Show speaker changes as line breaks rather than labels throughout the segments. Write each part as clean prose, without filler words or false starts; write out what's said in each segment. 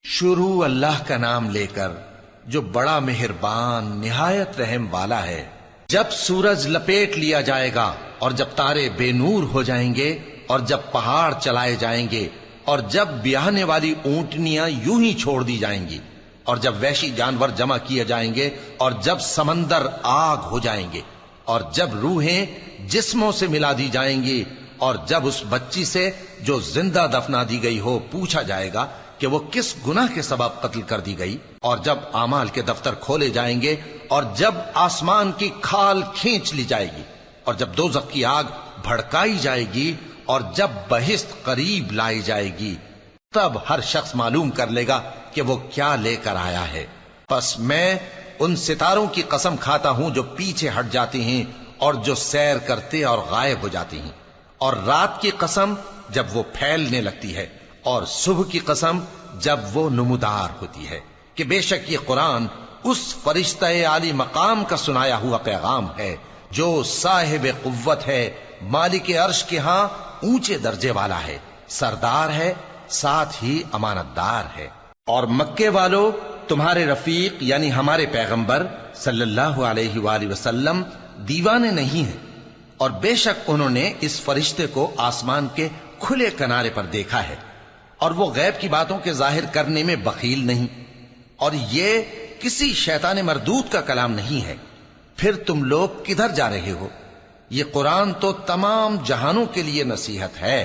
شروع اللہ کا نام لے کر جو بڑا مہربان نہایت رحم والا ہے۔ جب سورج لپیٹ لیا جائے گا اور جب تارے بے نور ہو جائیں گے اور جب پہاڑ چلائے جائیں گے اور جب بیاہنے والی اونٹنیاں یوں ہی چھوڑ دی جائیں گی اور جب وحشی جانور جمع کیے جائیں گے اور جب سمندر آگ ہو جائیں گے اور جب روحیں جسموں سے ملا دی جائیں گی اور جب اس بچی سے جو زندہ دفنا دی گئی ہو پوچھا جائے گا کہ وہ کس گناہ کے سبب قتل کر دی گئی، اور جب اعمال کے دفتر کھولے جائیں گے اور جب آسمان کی کھال کھینچ لی جائے گی اور جب دوزخ کی آگ بھڑکائی جائے گی اور جب بہشت قریب لائی جائے گی، تب ہر شخص معلوم کر لے گا کہ وہ کیا لے کر آیا ہے۔ پس میں ان ستاروں کی قسم کھاتا ہوں جو پیچھے ہٹ جاتی ہیں اور جو سیر کرتے اور غائب ہو جاتی ہیں، اور رات کی قسم جب وہ پھیلنے لگتی ہے، اور صبح کی قسم جب وہ نمودار ہوتی ہے، کہ بے شک یہ قرآن اس فرشتہ عالی مقام کا سنایا ہوا پیغام ہے جو صاحب قوت ہے، مالک عرش کے ہاں اونچے درجے والا ہے، سردار ہے، ساتھ ہی امانت دار ہے۔ اور مکے والو تمہارے رفیق یعنی ہمارے پیغمبر صلی اللہ علیہ وآلہ وسلم دیوانے نہیں ہیں، اور بے شک انہوں نے اس فرشتے کو آسمان کے کھلے کنارے پر دیکھا ہے، اور وہ غیب کی باتوں کے ظاہر کرنے میں بخیل نہیں، اور یہ کسی شیطان مردود کا کلام نہیں ہے۔ پھر تم لوگ کدھر جا رہے ہو؟ یہ قرآن تو تمام جہانوں کے لیے نصیحت ہے،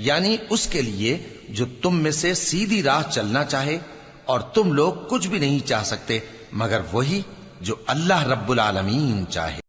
یعنی اس کے لیے جو تم میں سے سیدھی راہ چلنا چاہے، اور تم لوگ کچھ بھی نہیں چاہ سکتے مگر وہی جو اللہ رب العالمین چاہے۔